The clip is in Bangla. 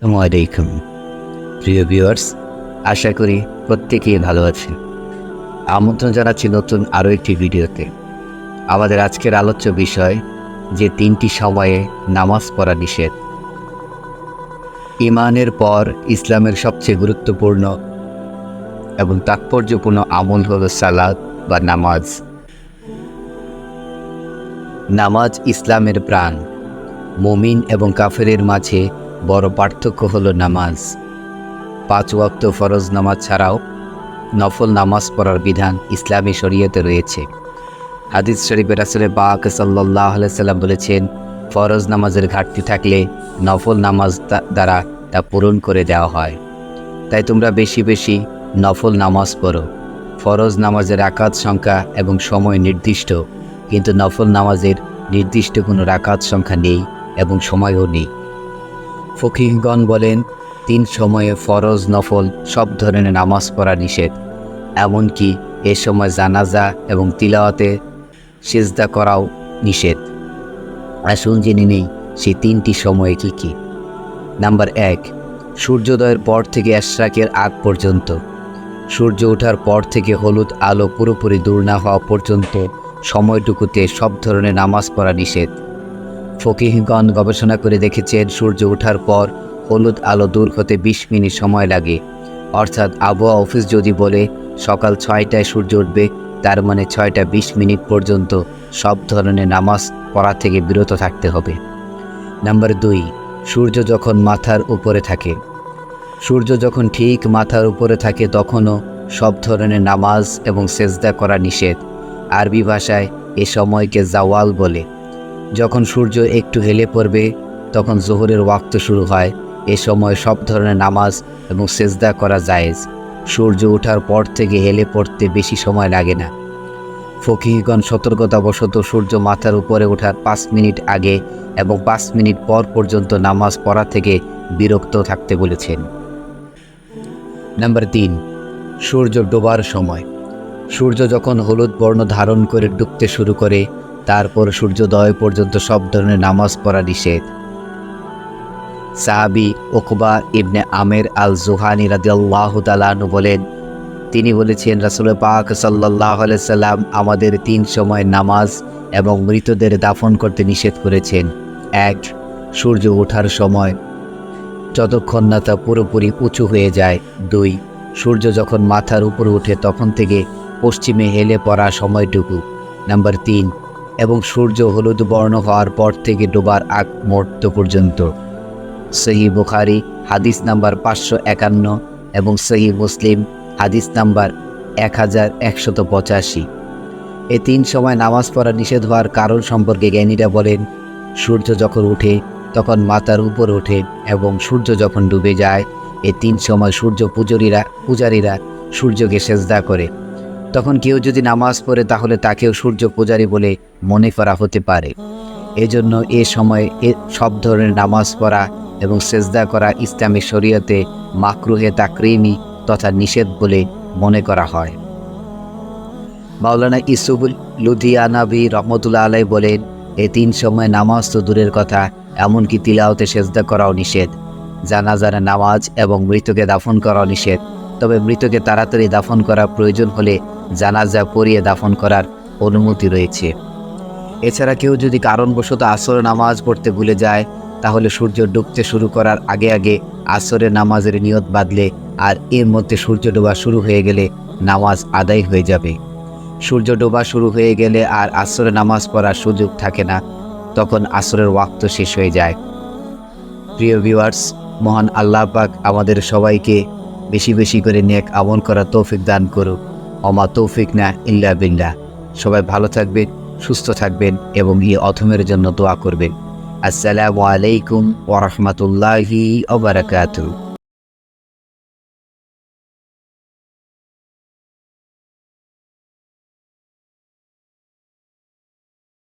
আসসালামু আলাইকুম প্রিয় ভিউয়ার্স, আশা করি প্রত্যেকেই ভালো আছেন। আমন্ত্রণ জানাচ্ছি নতুন আরও একটি ভিডিওতে। আমাদের আজকের আলোচ্য বিষয় যে 3টি সময়ে নামাজ পড়া নিষেধ। ঈমানের পর ইসলামের সবচেয়ে গুরুত্বপূর্ণ এবং তাৎপর্যপূর্ণ আমল হলো সালাত বা নামাজ। নামাজ ইসলামের প্রাণ। মুমিন এবং কাফেরের মাঝে বড় পার্থক্য হলো নামাজ। 5 ওয়াক্ত ফরজ নামাজ ছাড়াও নফল নামাজ পড়ার বিধান ইসলামী শরীয়তে রয়েছে। হাদিস শরীফে রাসূল পাক সাল্লাল্লাহু আলাইহি সাল্লাম বলেছেন, ফরজ নামাজের ঘাটতি থাকলে নফল নামাজ দ্বারা তা পূরণ করে দেওয়া হয়। তাই তোমরা বেশি বেশি নফল নামাজ পড়ো। ফরজ নামাজের রাকাত সংখ্যা এবং সময় নির্দিষ্ট, কিন্তু নফল নামাজের নির্দিষ্ট কোনো রাকাত সংখ্যা নেই এবং সময়ও নেই। ফকিহগণ বলেন, 3 সময়ে ফরজ নফল সব ধরনের নামাজ পড়া নিষেধ। এমনকি এ সময় জানাজা এবং তিলাওয়াতে সিজদা করাও নিষেধ। আসুন জেনে নেই সেই 3টি সময়ে কী কী। নাম্বার 1, সূর্যোদয়ের পর থেকে ইশরাকের আগ পর্যন্ত। সূর্য ওঠার পর থেকে হলুদ আলো পুরোপুরি দূর না হওয়া পর্যন্ত সময়টুকুতে সব ধরনের নামাজ পড়া নিষেধ। ফকিহগণ গবেষণা করে দেখেছেন, সূর্য ওঠার পর হলুদ আলো দূর হতে 20 মিনিট সময় লাগে। অর্থাৎ আবহাওয়া অফিস যদি বলে সকাল 6টায় সূর্য উঠবে, তার মানে 6টা 20 মিনিট পর্যন্ত সব ধরনের নামাজ পড়া থেকে বিরত থাকতে হবে। নাম্বার 2, সূর্য যখন মাথার উপরে থাকে। সূর্য যখন ঠিক মাথার উপরে থাকে তখনও সব ধরনের নামাজ এবং সেজদা করা নিষেধ। আরবি ভাষায় এ সময়কে জাওয়াল বলে। যখন সূর্য একটু হেলে পড়বে তখন জোহরের ওয়াক্ত শুরু হয়। এ সময় সব ধরনের নামাজ এবং সেজদা করা জায়েজ। সূর্য ওঠার পর থেকে হেলে পড়তে বেশি সময় লাগে না। ফকিহগণ সতর্কতাবশত সূর্য মাথার উপরে ওঠার 5 মিনিট আগে এবং 5 মিনিট পর পর্যন্ত নামাজ পড়া থেকে বিরক্ত থাকতে বলেছেন। নাম্বার 3, সূর্য ডোবার সময়। সূর্য যখন হলুদ বর্ণ ধারণ করে ডুবতে শুরু করে, তারপর সূর্যোদয় পর্যন্ত সব ধরনের নামাজ পড়া নিষেধ। সাহাবী উকবা ইবনে আমের আল জুহানি রাদিয়াল্লাহু তাআলা আনহু বলেন, তিনি বলেছেন, রাসূল পাক সাল্লাল্লাহু আলাইহি সাল্লাম আমাদের 3 সময় নামাজ এবং মৃতদের দাফন করতে নিষেধ করেছেন। 1, সূর্য ওঠার সময়, যতক্ষণ না তা পুরোপুরি উঁচু হয়ে যায়। 2, সূর্য যখন মাথার উপরে ওঠে তখন থেকে পশ্চিমে হেলে পড়া সময়টুকু। নাম্বার 3, এবং সূর্য হলুদ বর্ণ হওয়ার পর থেকে ডোবার আগ মুহূর্ত পর্যন্ত। সহিহ বুখারী হাদিস নাম্বার 551 এবং সহিহ মুসলিম হাদিস নাম্বার 1185। এই 3 সময় নামাজ পড়া নিষেধ হওয়ার কারণ সম্পর্কে জ্ঞানীরা বলেন, সূর্য যখন ওঠে তখন মাথার উপর ওঠে এবং সূর্য যখন ডুবে যায়, এই 3 সময় সূর্য পূজারীরা সূর্যকে সেজদা করে। তখন কেউ যদি নামাজ পড়ে তাহলে তাকেও সূর্য পূজারী বলে মনে করা হতে পারে। এজন্য এ সময় সব ধরনের নামাজ পড়া এবং সেজদা করা ইসলামী শরীয়তে মাকরুহে তাকরিমি তথা নিষেধ বলে মনে করা হয়। মাওলানা ইউসুফুল লুধিয়ানাবি রহমতুল্লাহ আলাইহি বলেন, এই 3 সময় নামাজ তো দূরের কথা, এমনকি তিলাওয়াতে সেজদা করাও নিষেধ। জানাজার নামাজ এবং মৃতকে দাফন করাও নিষেধ। তবে মৃতকে তাড়াতাড়ি দাফন করা প্রয়োজন হলে জানাজা পড়িয়ে দাফন করার অনুমতি রয়েছে। এছাড়া কেউ যদি কারণবশত আসর নামাজ পড়তে ভুলে যায়, তাহলে সূর্য ডুবতে শুরু করার আগে আগে আসরের নামাজের নিয়ত বাঁধলে আর এর মধ্যে সূর্য ডোবা শুরু হয়ে গেলে নামাজ আদায় হয়ে যাবে। সূর্য ডোবা শুরু হয়ে গেলে আর আসরে নামাজ পড়ার সুযোগ থাকে না, তখন আসরের ওয়াক্ত শেষ হয়ে যায়। প্রিয় ভিউয়ার্স, মহান আল্লাহ পাক আমাদের সবাইকে বেশি বেশি করে নেক আমল করার তৌফিক দান করুক। ওমা তৌফিক না ইল্লা বিল্লাহ। সবাই ভালো থাকবেন, সুস্থ থাকবেন এবং এই অথমের জন্য দোয়া করবেন। আসসালামু আলাইকুম ওয়া রাহমাতুল্লাহি ওয়া বারাকাতুহু।